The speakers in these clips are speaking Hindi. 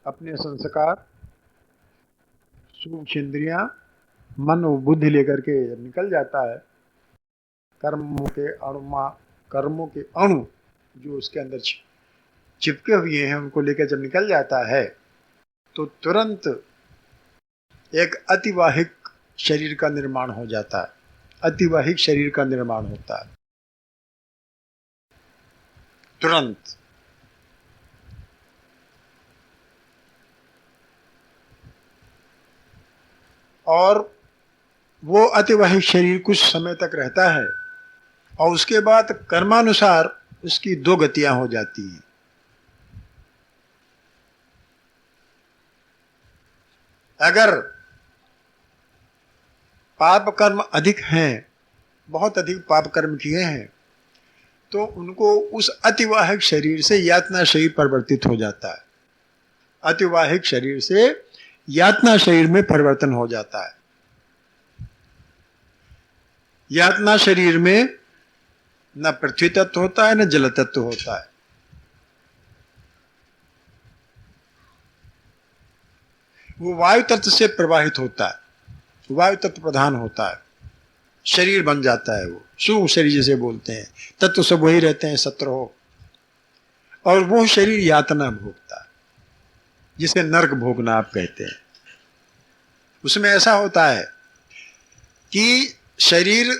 अपने संस्कार, सूक्ष्म इंद्रियां, मन और बुद्धि लेकर के जब निकल जाता है, कर्मों के अणु जो उसके अंदर चिपके हुए हैं उनको लेकर जब निकल जाता है तो तुरंत एक अतिवाहिक शरीर का निर्माण हो जाता है। अतिवाहिक शरीर का निर्माण होता है तुरंत। और वो अतिवाहिक शरीर कुछ समय तक रहता है और उसके बाद कर्मानुसार उसकी दो गतियां हो जाती हैं। अगर पाप कर्म अधिक हैं, बहुत अधिक पाप कर्म किए हैं, तो उनको उस अतिवाहिक शरीर से यातना शरीर परिवर्तित हो जाता है। अतिवाहिक शरीर से यातना शरीर में परिवर्तन हो जाता है। यातना शरीर में न पृथ्वी तत्व होता है न जल तत्व होता है। वो वायु तत्व से प्रवाहित होता है, वायु तत्व प्रधान होता है, शरीर बन जाता है। वो सूक्ष्म शरीर जिसे बोलते हैं, तत्व सब वही रहते हैं 17, और वो शरीर यातना भोगता है, जिसे नरक भोगना आप कहते हैं। उसमें ऐसा होता है कि शरीर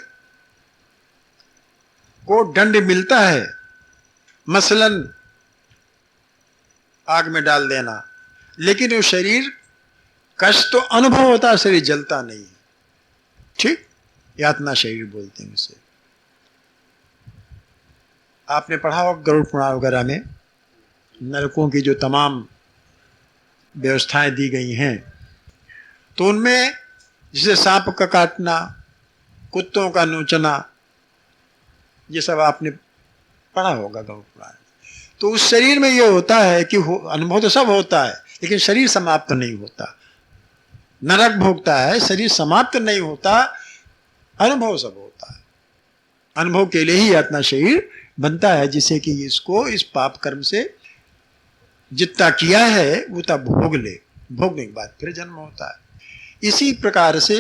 को दंड मिलता है, मसलन आग में डाल देना, लेकिन वो शरीर कष्ट तो अनुभव होता है, शरीर जलता नहीं है। ठीक, यातना शरीर बोलते हैं उसे। आपने पढ़ा होगा गरुड़ पुराण वगैरह में नरकों की जो तमाम व्यवस्थाएं दी गई हैं, तो उनमें जैसे सांप का काटना, कुत्तों का नोचना, ये सब आपने पढ़ा होगा गरुड़ पुराण। तो उस शरीर में ये होता है कि अनुभव तो सब होता है, लेकिन शरीर समाप्त नहीं होता। नरक भोगता है, शरीर समाप्त नहीं होता, अनुभव सब होता है। अनुभव के लिए ही यातना शरीर बनता है, जिसे कि इसको इस पाप कर्म से जितना किया है वो तब भोग ले, भोगने के बाद फिर जन्म होता है। इसी प्रकार से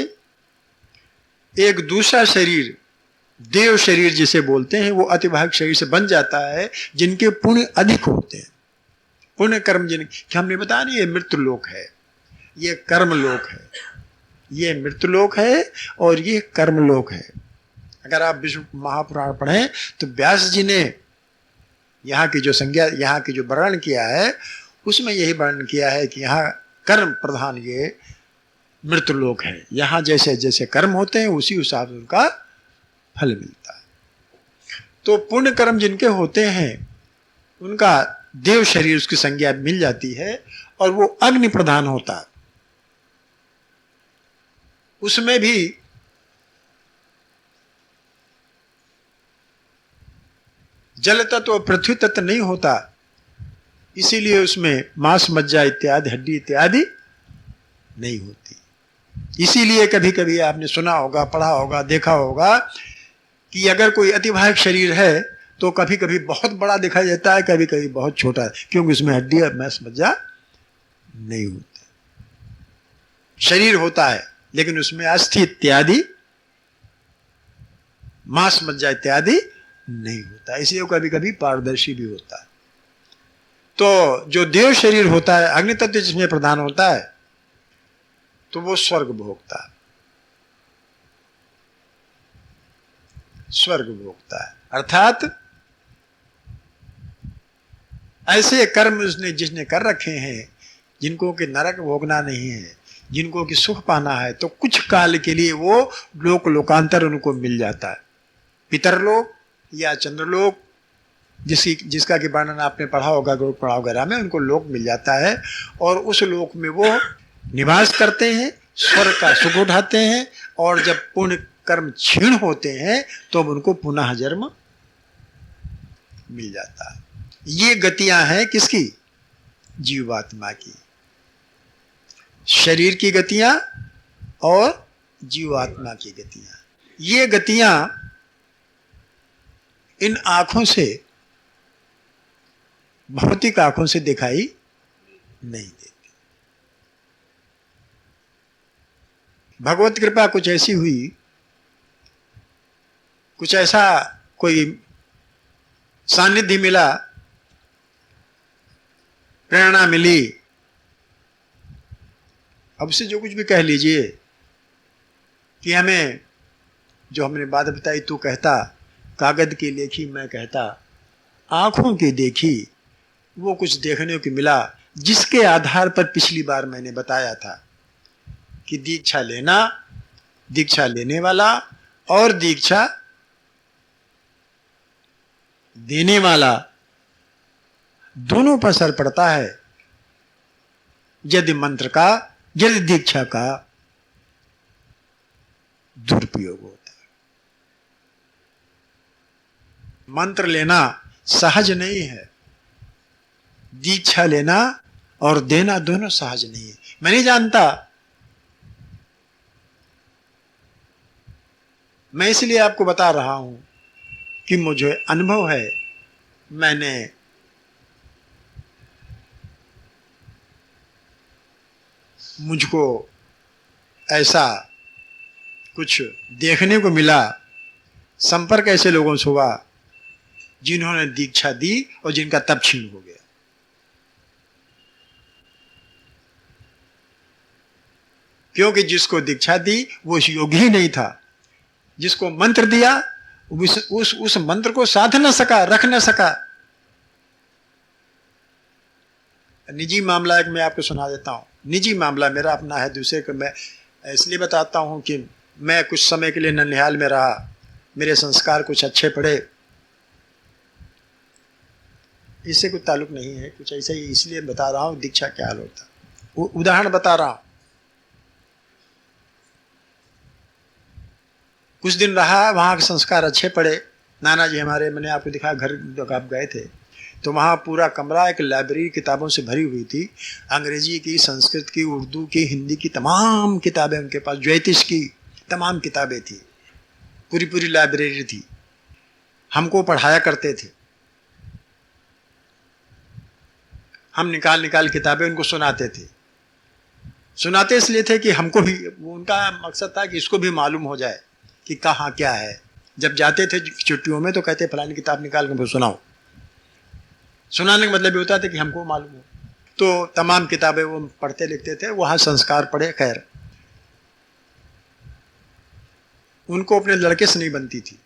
एक दूसरा शरीर, देव शरीर जिसे बोलते हैं, वो अतिवाहिक शरीर से बन जाता है, जिनके पुण्य अधिक होते हैं। पुण्य कर्म जिनके, हमने बताया नहीं, ये मृत्यु लोक है, ये कर्म लोक है, ये मृत्यु लोक है और ये कर्म लोक है। अगर आप विष्णु महापुराण पढ़ें तो व्यास जी ने यहाँ की जो संज्ञा, यहाँ की जो वर्णन किया है, उसमें यही वर्णन किया है कि यहाँ कर्म प्रधान ये मृत्यु लोक है। यहाँ जैसे जैसे कर्म होते हैं उसी हिसाब से उनका फल मिलता है। तो पुण्य कर्म जिनके होते हैं उनका देव शरीर, उसकी संज्ञा मिल जाती है, और वो अग्नि प्रधान होता है। उसमें भी जल तत्व और पृथ्वी तत्व नहीं होता, इसीलिए उसमें मांस मज्जा इत्यादि, हड्डी इत्यादि नहीं होती। इसीलिए कभी कभी आपने सुना होगा, पढ़ा होगा, देखा होगा कि अगर कोई अतिवाहिक शरीर है तो कभी कभी बहुत बड़ा दिखाई देता है, कभी कभी बहुत छोटा है, क्योंकि उसमें हड्डी और मांस मज्जा नहीं होते। शरीर होता है लेकिन उसमें अस्थि इत्यादि, मांस मज्जा इत्यादि नहीं होता, इसलिए वो कभी कभी पारदर्शी भी होता है। तो जो देव शरीर होता है, अग्नि तत्व जिसमें प्रधान होता है, तो वो स्वर्ग भोगता है, स्वर्ग भोगता है। अर्थात ऐसे कर्म उसने जिसने कर रखे हैं, जिनको कि नरक भोगना नहीं है, जिनको कि सुख पाना है, तो कुछ काल के लिए वो लोकांतर उनको मिल जाता है। पितरलोक या चंद्रलोक, जिसका कि वर्णन आपने पढ़ा होगा गरुड़ पुराण वगैरह में, उनको लोक मिल जाता है और उस लोक में वो निवास करते हैं, स्वर्ग का सुख उठाते हैं, और जब पुण्य कर्म क्षीण होते हैं तो उनको पुनः जन्म मिल जाता है। ये गतियां हैं किसकी? जीवात्मा की। शरीर की गतियां और जीवात्मा की गतियां। ये गतियां इन आंखों से, भौतिक आंखों से दिखाई नहीं देती। भगवत कृपा कुछ ऐसी हुई, कुछ ऐसा कोई सानिध्य मिला, प्रेरणा मिली, अब से जो कुछ भी कह लीजिए कि हमें जो हमने बात बताई तू कहता, कागज की लेखी मैं कहता, आंखों की देखी वो कुछ देखने को मिला, जिसके आधार पर पिछली बार मैंने बताया था कि दीक्षा लेना, दीक्षा लेने वाला और दीक्षा देने वाला दोनों पर असर पड़ता है यदि मंत्र का, यदि दीक्षा का दुरुपयोग होता है। मंत्र लेना सहज नहीं है, दीक्षा लेना और देना दोनों सहज नहीं है। मैं नहीं जानता, मैं इसलिए आपको बता रहा हूं कि मुझे अनुभव है। मैंने मुझको ऐसा कुछ देखने को मिला, संपर्क ऐसे लोगों से हुआ जिन्होंने दीक्षा दी और जिनका तप क्षीण हो गया। क्योंकि जिसको दीक्षा दी वो योगी ही नहीं था, जिसको मंत्र दिया उस मंत्र को साध न सका, रख न सका। निजी मामला एक मैं आपको सुना देता हूं, निजी मामला मेरा अपना है, दूसरे को मैं इसलिए बताता हूं कि मैं कुछ समय के लिए ननिहाल में रहा, मेरे संस्कार कुछ अच्छे पड़े, इससे कुछ ताल्लुक नहीं है, कुछ ऐसे ही इसलिए बता रहा हूं दीक्षा क्या हाल होता, उदाहरण बता रहा हूं। कुछ दिन रहा, वहां के संस्कार अच्छे पड़े। नाना जी हमारे, मैंने आपको दिखा घर जब आप गए थे तो वहां पूरा कमरा एक लाइब्रेरी किताबों से भरी हुई थी, अंग्रेजी की, संस्कृत की, उर्दू की, हिंदी की, तमाम किताबें उनके पास, ज्योतिष की तमाम किताबें थी, पूरी पूरी लाइब्रेरी थी। हमको पढ़ाया करते थे, हम निकाल निकाल किताबें उनको सुनाते थे। सुनाते इसलिए थे कि हमको भी, उनका मकसद था कि इसको भी मालूम हो जाए कि कहाँ क्या है। जब जाते थे छुट्टियों में तो कहते फलानी किताब निकाल कर सुनाओ। सुनाने का मतलब ये होता था कि हमको मालूम हो। तो तमाम किताबें वो पढ़ते लिखते थे, वहाँ संस्कार पढ़े। खैर उनको अपने लड़के से नहीं बनती थी,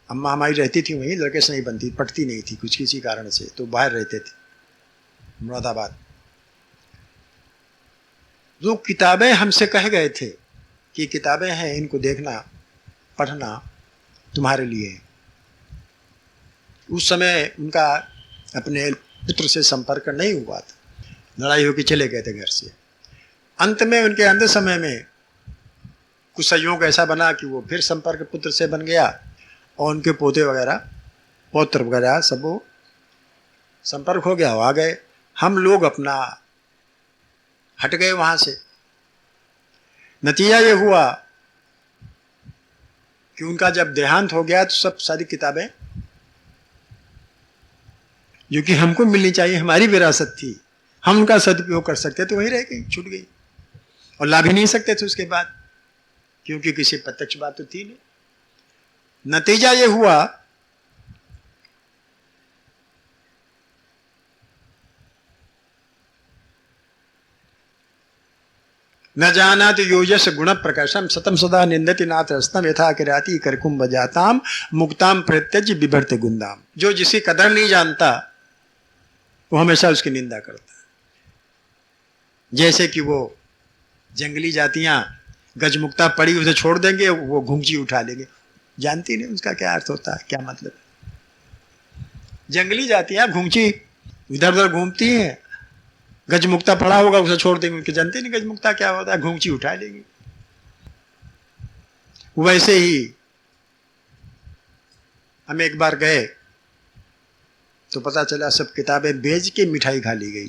अम्मा हमारी रहती थी वहीं, लड़के से नहीं बनती, पढ़ती नहीं थी कुछ किसी कारण से, तो बाहर रहते थे मुरादाबाद। जो किताबें हमसे कह गए थे कि किताबें हैं, इनको देखना पढ़ना तुम्हारे लिए, उस समय उनका अपने पुत्र से संपर्क नहीं हुआ था, लड़ाई होकर चले गए थे घर से। अंत में उनके अंत समय में कुछ संयोग ऐसा बना कि वो फिर संपर्क पुत्र से बन गया और उनके पोते वगैरह, पौत्र वगैरह सब वो संपर्क हो गया, आ गए। हम लोग अपना हट गए वहां से। नतीजा ये हुआ कि उनका जब देहांत हो गया तो सब सारी किताबें जो कि हमको मिलनी चाहिए, हमारी विरासत थी, हम उनका सदुपयोग कर सकते थे, वहीं रह गई, छूट गई और ला भी नहीं सकते थे उसके बाद, क्योंकि किसी प्रत्यक्ष बात तो थी नहीं। नतीजा ये हुआ न जानाति योजस गुण प्रकाशम सतम सदा निंदति नाथ रस्तम यथा किराती करकुंभ जाताम मुक्ताम प्रत्यज बिभर्ते गुंदाम। जो जिसकी कदर नहीं जानता वो हमेशा उसकी निंदा करता है। जैसे कि वो जंगली जातियां गजमुक्ता पड़ी उसे छोड़ देंगे, वो घुंघची उठा लेंगे, जानती नहीं उसका क्या अर्थ होता है, क्या मतलब। जंगली जातियां घुंघची इधर उधर घूमती हैं, गजमुक्ता पड़ा होगा उसे छोड़ देंगे, उनके जानते नहीं गजमुक्ता क्या होता है, घुंघची उठा लेंगे। वैसे ही हम एक बार गए तो पता चला सब किताबें बेच के मिठाई खा ली गई।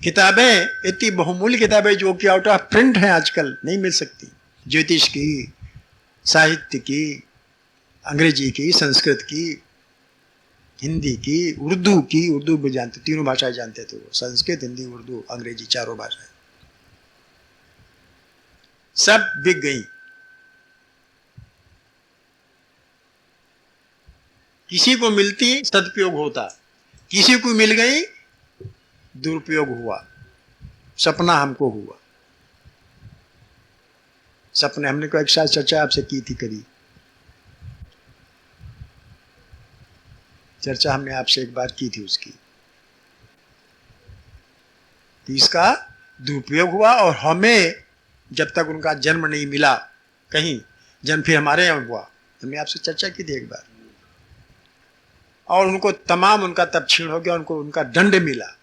किताबें इतनी बहुमूल्य किताबें जो कि आउट ऑफ प्रिंट हैं, आजकल नहीं मिल सकती, ज्योतिष की, साहित्य की, अंग्रेजी की, संस्कृत की, हिंदी की, उर्दू भी जानते, तीनों भाषाएं जानते थे वो, संस्कृत, हिंदी, उर्दू, अंग्रेजी, चारों भाषाएं सब बिक गई। किसी को मिलती सदुपयोग होता, किसी को मिल गई दुरुपयोग हुआ। सपना हमको हुआ। सपने हमने को एक साथ चर्चा आपसे की थी, करी चर्चा हमने आपसे एक बार की थी उसकी, कि इसका दुरुपयोग हुआ और हमें जब तक उनका जन्म नहीं मिला कहीं, जन्म फिर हमारे यहाँ हुआ, हमने आपसे चर्चा की थी एक बार, और उनको तमाम उनका तब छीण हो गया, उनको उनका दंड मिला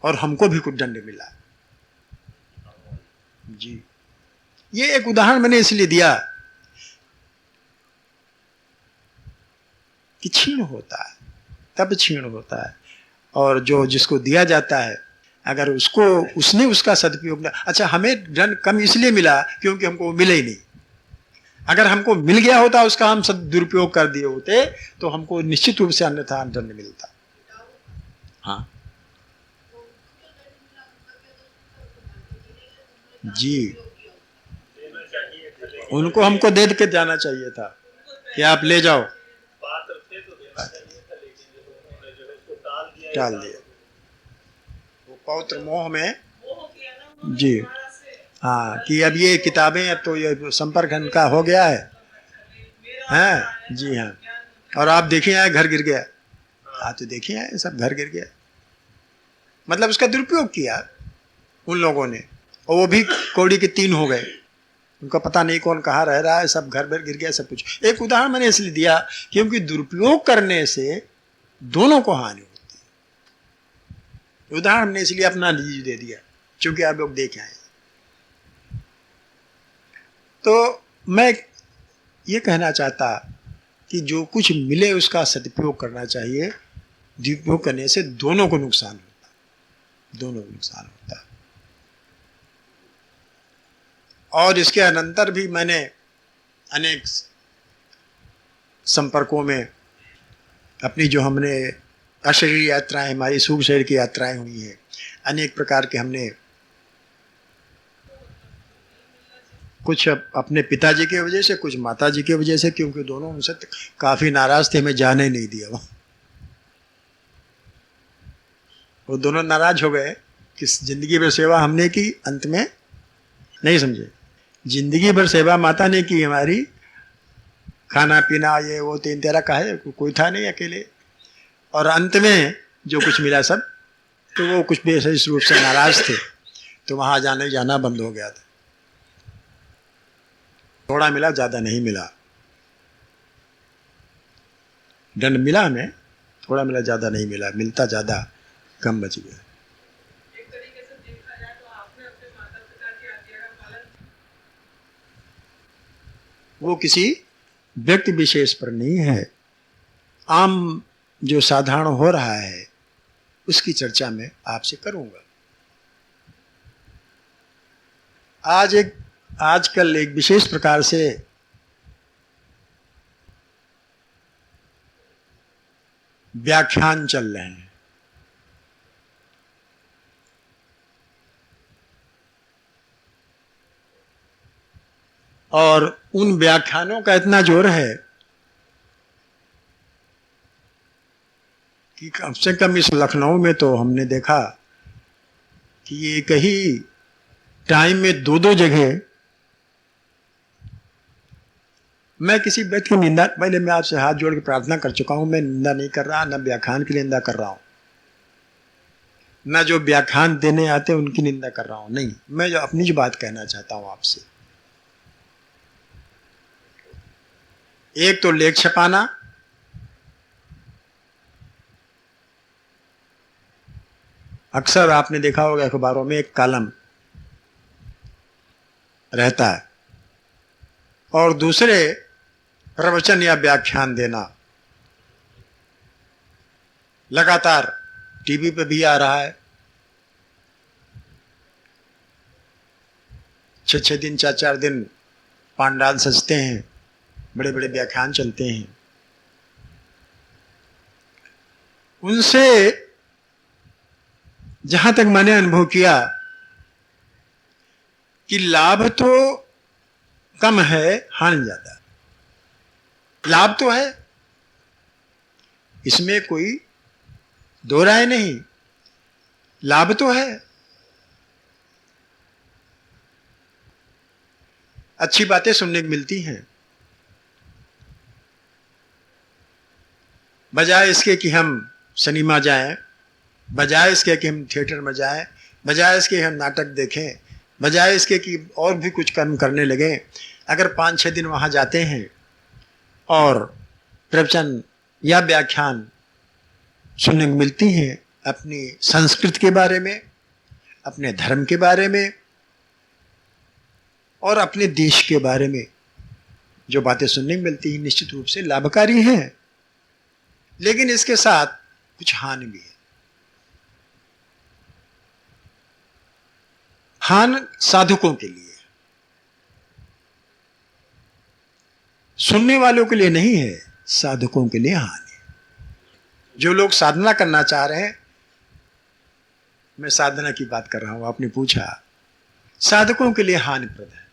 और हमको भी कुछ दंड मिला जी। ये एक उदाहरण मैंने इसलिए दिया कि छीण होता है, तब छीण होता है, और जो जिसको दिया जाता है अगर उसको उसने उसका सदुपयोग ना, अच्छा हमें दंड कम इसलिए मिला क्योंकि हमको वो मिले ही नहीं। अगर हमको मिल गया होता, उसका हम दुरुपयोग कर दिए होते तो हमको निश्चित रूप से अन्यथा दंड मिलता। हाँ जी, उनको हमको दे के जाना चाहिए था कि आप ले जाओ, टाल दिया वो पौत्र मोह में जी। हाँ कि अब ये किताबें, अब तो ये संपर्क इनका हो गया है, हैं जी हाँ, और आप देखिए आए घर गिर गया, हाँ तो देखिए आए सब घर गिर गया, मतलब उसका दुरुपयोग किया उन लोगों ने, और वो भी कौड़ी के तीन हो गए, उनका पता नहीं कौन कहाँ रह रहा है, सब घर भर गिर गया सब कुछ। एक उदाहरण मैंने इसलिए दिया क्योंकि दुरुपयोग करने से दोनों को हानि होती है। उदाहरण हमने इसलिए अपना दे दिया क्योंकि आप लोग देख आए। तो मैं ये कहना चाहता कि जो कुछ मिले उसका सदुपयोग करना चाहिए, दुरुपयोग करने से दोनों को नुकसान होता है, दोनों को नुकसान होता है। और इसके अनंतर भी मैंने अनेक संपर्कों में अपनी जो हमने अशरीरी यात्राएं, हमारी सूक्ष्म शरीर की यात्राएं हुई हैं, अनेक प्रकार के हमने कुछ अपने पिताजी की वजह से, कुछ माताजी की वजह से, क्योंकि दोनों उनसे काफी नाराज थे, हमें जाने नहीं दिया वो दोनों नाराज हो गए कि जिंदगी भर सेवा हमने की, अंत में नहीं समझे, जिंदगी भर सेवा माता ने की हमारी, खाना पीना ये वो तीन तेरा का है, कोई था नहीं अकेले, और अंत में जो कुछ मिला सब, तो वो कुछ विशेष रूप से नाराज थे, तो वहां जाना बंद हो गया था। थोड़ा मिला, ज्यादा नहीं मिला, दंड मिला हमें, थोड़ा मिला, ज्यादा नहीं मिला, मिलता ज्यादा, कम बच गया। वो किसी व्यक्ति विशेष पर नहीं है, आम जो साधारण हो रहा है उसकी चर्चा मैं आपसे करूंगा। आजकल एक विशेष प्रकार से व्याख्यान चल रहे हैं, और उन व्याख्यानों का इतना जोर है कि कम से कम इस लखनऊ में तो हमने देखा कि ये कहीं टाइम में दो जगह, मैं किसी व्यक्ति की निंदा, पहले मैं आपसे हाथ जोड़ के प्रार्थना कर चुका हूं, मैं निंदा नहीं कर रहा, न व्याख्यान की निंदा कर रहा हूं, न जो व्याख्यान देने आते उनकी निंदा कर रहा हूं, नहीं, मैं जो अपनी जो बात कहना चाहता हूं आपसे, एक तो लेख छपाना, अक्सर आपने देखा होगा अखबारों में एक कॉलम रहता है, और दूसरे प्रवचन या व्याख्यान देना, लगातार टीवी पे भी आ रहा है, 6 दिन 4 दिन पांडाल सजते हैं, बड़े बड़े व्याख्यान चलते हैं, उनसे जहां तक मैंने अनुभव किया कि लाभ तो कम है, हानि ज्यादा। लाभ तो है, इसमें कोई दो राय नहीं, लाभ तो है। अच्छी बातें सुनने को मिलती हैं, बजाय इसके कि हम सिनेमा जाएं, बजाय इसके कि हम थिएटर में जाएं, बजाय इसके हम नाटक देखें, बजाय इसके कि और भी कुछ कर्म करने लगे, अगर 5-6 दिन वहां जाते हैं और प्रवचन या व्याख्यान सुनने को मिलती हैं अपनी संस्कृति के बारे में, अपने धर्म के बारे में और अपने देश के बारे में, जो बातें सुनने को मिलती हैं निश्चित रूप से लाभकारी हैं, लेकिन इसके साथ कुछ हानि भी है। हानि साधकों के लिए, सुनने वालों के लिए नहीं है, साधकों के लिए हानि। जो लोग साधना करना चाह रहे हैं, मैं साधना की बात कर रहा हूं, आपने पूछा, साधकों के लिए हानिप्रद है।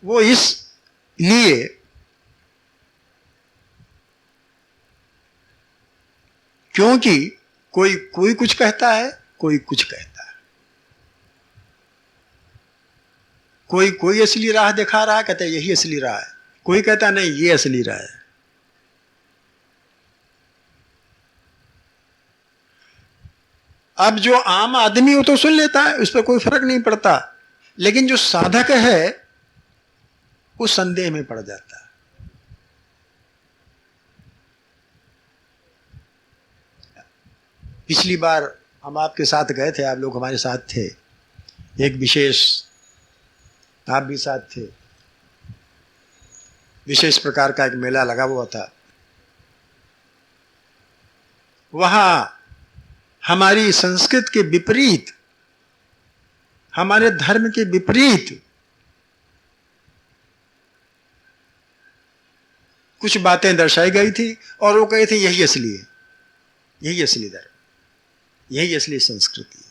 वो इसलिए क्योंकि कोई कुछ कहता है, कोई कुछ कहता है, कोई असली राह दिखा रहा है, कहता है यही असली राह है, कोई कहता नहीं ये असली राह है। अब जो आम आदमी वो तो सुन लेता है, उस पर कोई फर्क नहीं पड़ता, लेकिन जो साधक है वो संदेह में पड़ जाता है। पिछली बार हम आपके साथ गए थे, आप लोग हमारे साथ थे, एक विशेष, आप भी साथ थे, विशेष प्रकार का एक मेला लगा हुआ था। वहां हमारी संस्कृति के विपरीत, हमारे धर्म के विपरीत कुछ बातें दर्शाई गई थी और वो कहे थे यही असली है, यही असली धर्म, यही असली संस्कृति है।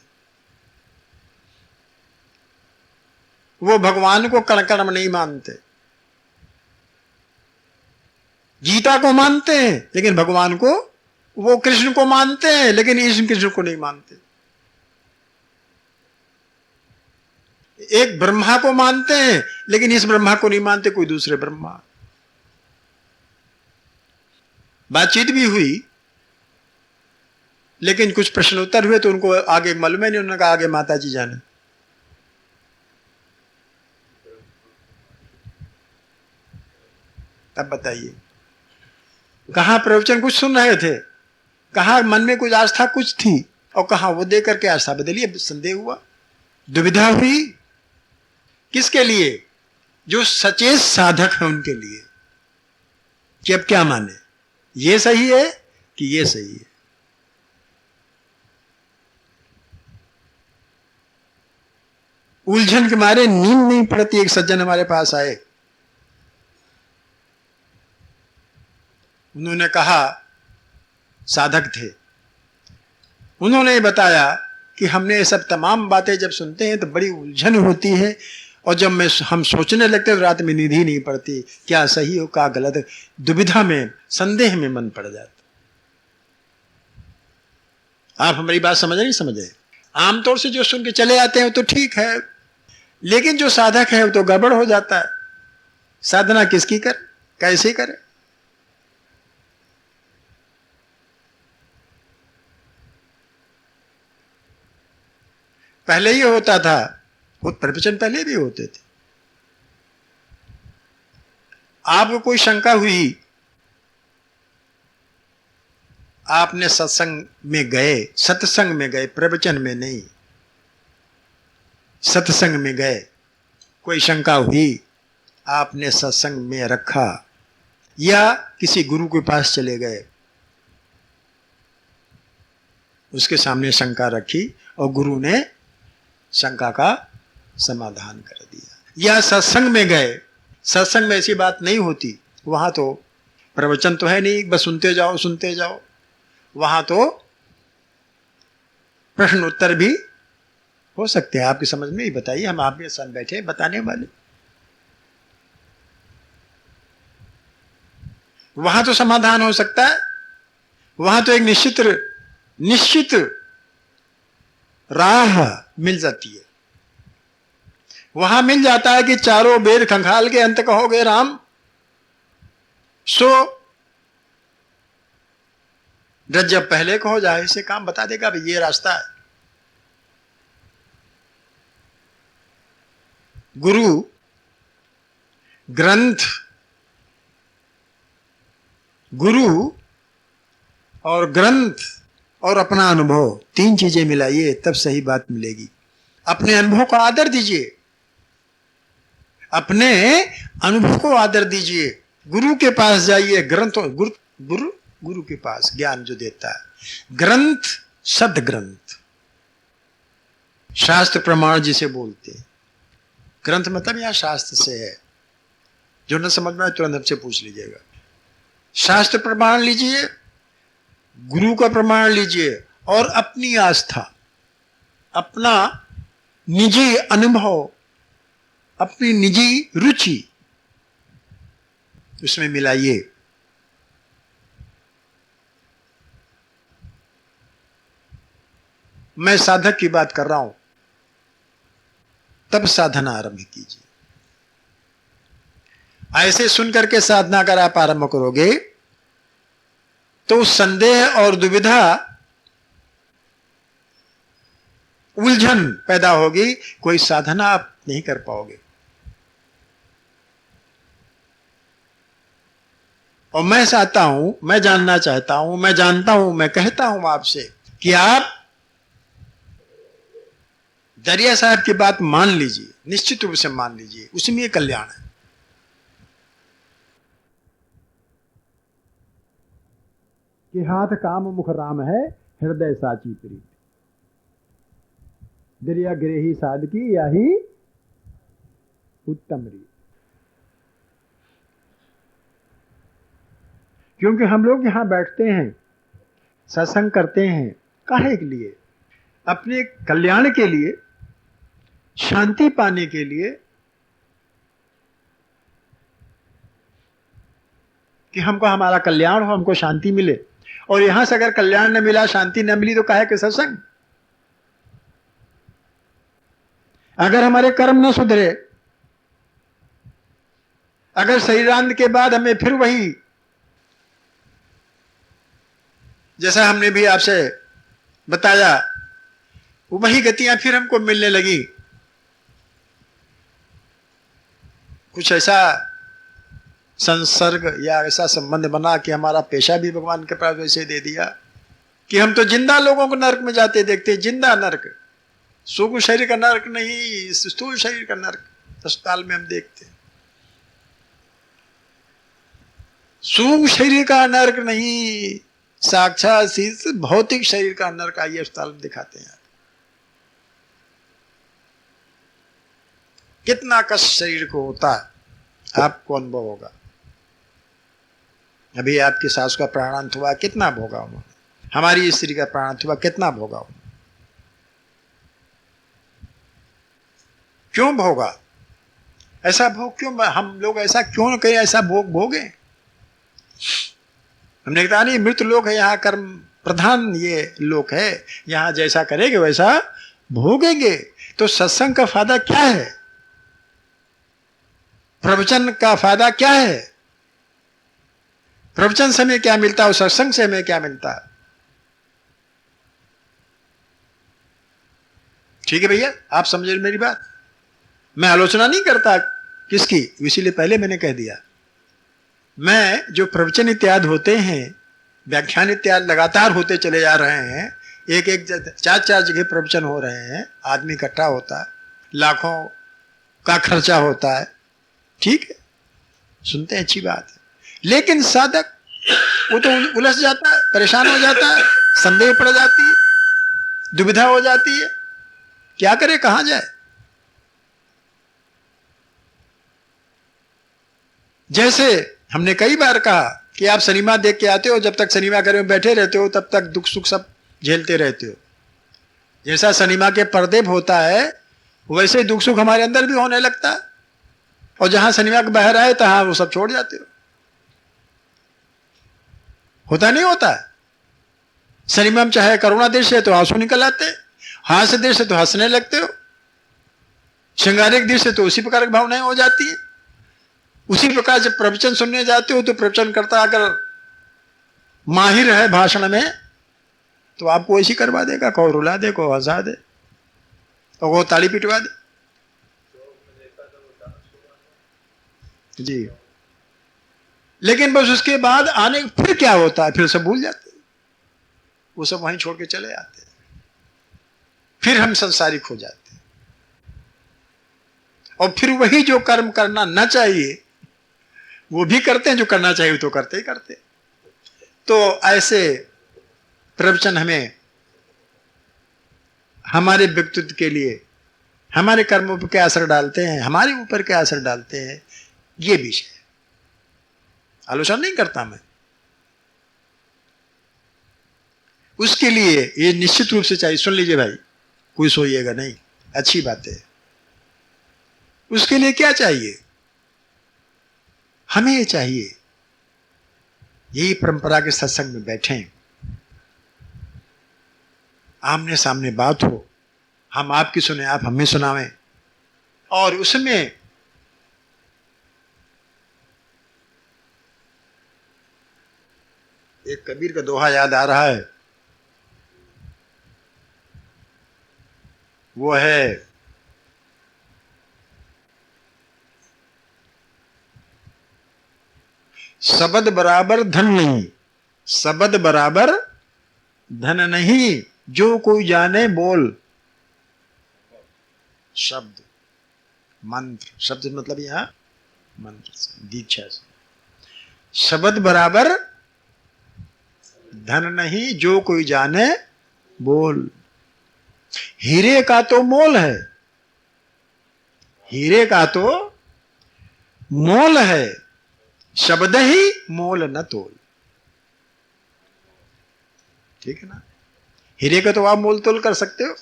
वो भगवान को कण-कण नहीं मानते, गीता को मानते हैं लेकिन भगवान को, वो कृष्ण को मानते हैं लेकिन इस कृष्ण को नहीं मानते। एक ब्रह्मा को मानते हैं लेकिन इस ब्रह्मा को नहीं मानते, कोई दूसरे ब्रह्मा। बातचीत भी हुई लेकिन कुछ प्रश्नोत्तर हुए तो उनको आगे मालूम है नहीं, उन्होंने कहा आगे माता जी जाने। अब बताइए, कहां प्रवचन कुछ सुन रहे थे, कहां मन में कुछ आस्था कुछ थी, और कहां वो देकर के आस्था बदली, संदेह हुआ, दुविधा हुई। किसके लिए? जो सचेत साधक है उनके लिए, कि अब क्या माने, ये सही है कि ये सही है। उलझन के मारे नींद नहीं पड़ती। एक सज्जन हमारे पास आए, उन्होंने कहा, साधक थे, उन्होंने बताया कि हमने ये सब तमाम बातें जब सुनते हैं तो बड़ी उलझन होती है, और जब हम सोचने लगते हैं तो रात में नींद ही नहीं पड़ती, क्या सही हो क्या गलत है, दुविधा में, संदेह में मन पड़ जाता। आप हमारी बात समझ नहीं समझे? आमतौर से जो सुन के चले आते हैं वो तो ठीक है, लेकिन जो साधक है वो तो गड़बड़ हो जाता है। साधना किसकी कर, कैसे करे? पहले ही होता था, वो प्रवचन पहले भी होते थे। आपको कोई शंका हुई, आपने सत्संग में गए, सत्संग में गए, प्रवचन में नहीं, सत्संग में गए, कोई शंका हुई, आपने सत्संग में रखा या किसी गुरु के पास चले गए, उसके सामने शंका रखी और गुरु ने शंका का समाधान कर दिया। या सत्संग में गए, सत्संग में ऐसी बात नहीं होती, वहां तो प्रवचन तो है नहीं, बस सुनते जाओ सुनते जाओ, वहां तो प्रश्न उत्तर भी हो सकते हैं आपकी समझ में ही। बताइए, हम आप भी साथ बैठे हैं बताने वाले। वहां तो समाधान हो सकता है, वहां तो एक निश्चित राह मिल जाती है। वहां मिल जाता है कि चारों वेद खंगाल के अंत कहोगे राम, सो जब पहले कहो जाए से काम बता देगा भाई ये रास्ता है। गुरु, ग्रंथ, गुरु और ग्रंथ और अपना अनुभव, तीन चीजें मिलाइए तब सही बात मिलेगी। अपने अनुभव को आदर दीजिए, अपने अनुभव को आदर दीजिए। गुरु के पास जाइए, ग्रंथ, गुरु के पास ज्ञान जो देता है। ग्रंथ, सदग्रंथ, शास्त्र प्रमाण जिसे बोलते हैं। ग्रंथ मतलब यहां शास्त्र से है, जो न समझ में आए तुरंत हमसे पूछ लीजिएगा। शास्त्र प्रमाण लीजिए, गुरु का प्रमाण लीजिए और अपनी आस्था, अपना निजी अनुभव, अपनी निजी रुचि उसमें मिलाइए। मैं साधक की बात कर रहा हूं, तब साधना आरंभ कीजिए। ऐसे सुनकर के साधना अगर आप आरंभ करोगे तो संदेह और दुविधा, उलझन पैदा होगी, कोई साधना आप नहीं कर पाओगे। और मैं चाहता हूं, मैं जानना चाहता हूं, मैं जानता हूं, मैं कहता हूं आपसे कि आप दरिया साहब की बात मान लीजिए, निश्चित रूप से मान लीजिए, उसमें कल्याण है। कि हाथ काम मुख राम है, हृदय साची प्रीत, दरिया गिरे साध की या ही उत्तम रीत। क्योंकि हम लोग यहां बैठते हैं, सत्संग करते हैं, काहे के लिए? अपने कल्याण के लिए, शांति पाने के लिए, कि हमको हमारा कल्याण हो, हमको शांति मिले। और यहां से अगर कल्याण न मिला, शांति न मिली, तो काहे के सत्संग? अगर हमारे कर्म न सुधरे, अगर शरीरांत के बाद हमें फिर वही, जैसा हमने भी आपसे बताया, वही गतियां फिर हमको मिलने लगी, कुछ ऐसा संसर्ग या ऐसा संबंध बना कि हमारा पेशा भी भगवान के पास वैसे दे दिया कि हम तो जिंदा लोगों को नरक में जाते देखते, जिंदा नरक, सूक्ष्म शरीर का नरक नहीं, स्थूल शरीर का नरक अस्पताल में हम देखते हैं। सूक्ष्म शरीर का नरक नहीं, साक्षात भौतिक शरीर का नरक आइए अस्पताल में दिखाते हैं। कितना कष्ट शरीर को होता है, आपको अनुभव होगा। अभी आपकी सास का प्राणांत हुआ, कितना भोगा उन्होंने। हमारी स्त्री का प्राणांत हुआ, कितना भोगा उन्होंने। क्यों भोगा? ऐसा भोग क्यों? हम लोग ऐसा क्यों कहें, ऐसा भोग भोगे? हमने कहा नहीं, मृत लोक है, यहाँ कर्म प्रधान ये लोक है, यहां जैसा करेंगे वैसा भोगेंगे। तो सत्संग का फायदा क्या है? प्रवचन का फायदा क्या है? प्रवचन से हमें क्या मिलता है और सत्संग से हमें क्या मिलता है? ठीक है भैया, आप समझे मेरी बात। मैं आलोचना नहीं करता किसकी, इसीलिए पहले मैंने कह दिया। मैं जो प्रवचन इत्यादि होते हैं, व्याख्यान इत्यादि लगातार होते चले जा रहे हैं, एक एक चार जगह प्रवचन हो रहे हैं, आदमी इकट्ठा होता है, लाखों का खर्चा होता है, ठीक है, सुनते हैं, अच्छी बात है। लेकिन साधक वो तो उलझ जाता है, परेशान हो जाता है, संदेह पड़ जाती है, दुविधा हो जाती है, क्या करे, कहां जाए। जैसे हमने कई बार कहा कि आप सिनेमा देख के आते हो, जब तक सिनेमा घर में बैठे रहते हो तब तक दुख सुख सब झेलते रहते हो। जैसा सिनेमा के पर्दे पे होता है वैसे ही दुख सुख हमारे अंदर भी होने लगता है, और जहां सिनेमा के बाहर आए तहां वो सब छोड़ जाते हो। होता नहीं होता? सिनेमा में चाहे करुणा दृश्य है तो आंसू निकल आते, हास्य दृश्य तो हंसने लगते हो, श्रृंगारिक दृश्य तो उसी प्रकार की भावनाएं हो जाती है। उसी प्रकार जब प्रवचन सुनने जाते हो तो प्रवचन करता अगर माहिर है भाषण में तो आपको ऐसी करवा देगा, को रुला दे, को हंसा दे, और वो ताली पिटवा दे जी। लेकिन बस उसके बाद आने फिर क्या होता है, फिर सब भूल जाते हैं, वो सब वहीं छोड़ के चले आते हैं, फिर हम संसारिक हो जाते हैं, और फिर वही जो कर्म करना न चाहिए वो भी करते हैं, जो करना चाहिए तो करते ही करते। तो ऐसे प्रवचन हमें हमारे व्यक्तित्व के लिए, हमारे कर्मों पर क्या असर डालते हैं, हमारे ऊपर क्या असर डालते हैं, ये विषय आलोचना नहीं करता मैं। उसके लिए ये निश्चित रूप से चाहिए, सुन लीजिए भाई, कोई सोइएगा नहीं, अच्छी बात है। उसके लिए क्या चाहिए, हमें ये चाहिए यही परंपरा के सत्संग में बैठें, आमने सामने बात हो, हम आपकी सुने, आप हमें सुनावें, और उसमें एक कबीर का दोहा याद आ रहा है, वो है शब्द बराबर धन नहीं, शब्द बराबर धन नहीं, जो कोई जाने बोल। शब्द मंत्र, शब्द मतलब यहां मंत्र से, दीक्षा से। शब्द बराबर धन नहीं, जो कोई जाने बोल। हीरे का तो मोल है, हीरे का तो मोल है, शब्द ही मोल न तोल। ठीक है ना? हीरे का तो आप मोल तोल कर सकते हो,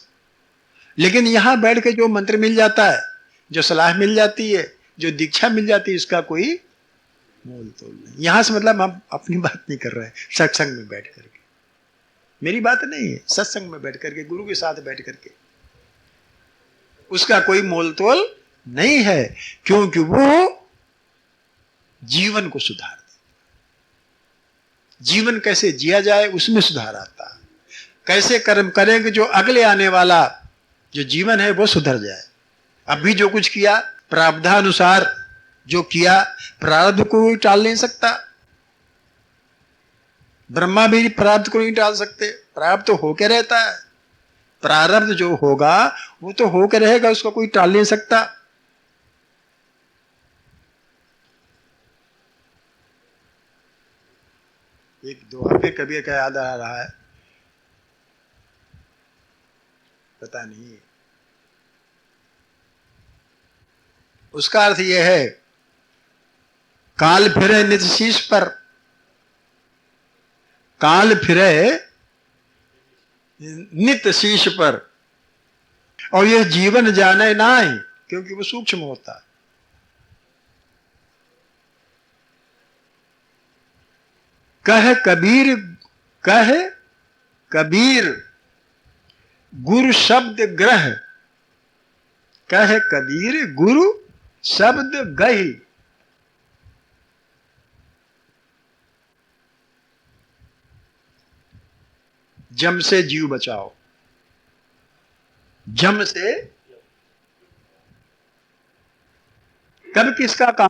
लेकिन यहां बैठ के जो मंत्र मिल जाता है, जो सलाह मिल जाती है, जो दीक्षा मिल जाती है, इसका कोई मोल तोल नहीं। यहां से मतलब हम अपनी बात नहीं कर रहे हैं, सत्संग में बैठ करके, मेरी बात नहीं है, सत्संग में बैठ करके, गुरु के साथ बैठ करके, उसका कोई मोल तोल नहीं है, क्योंकि वो जीवन को सुधार दे। जीवन कैसे जिया जाए उसमें सुधार आता है, कैसे कर्म करेंगे जो अगले आने वाला जो जीवन है वो सुधर जाए। अभी जो कुछ किया प्रारब्धानुसार जो किया, प्रारब्ध को कोई टाल नहीं सकता, ब्रह्मा भी प्रारब्ध को नहीं टाल सकते, प्रारब्ध तो होके रहता है, प्रारब्ध जो होगा वो तो होके रहेगा, उसको कोई टाल नहीं सकता। एक दोहा पे कबीर का याद आ रहा है, पता नहीं, उसका अर्थ यह है, काल फिरे नित शीश पर, काल फिरे नित शीश पर, और यह जीवन जाने ना ही, क्योंकि वो सूक्ष्म होता है। कह कबीर, कह कबीर गुरु शब्द ग्रह, कह कबीर गुरु शब्द गही। जम से जीव बचाओ, जम से कब किसका काम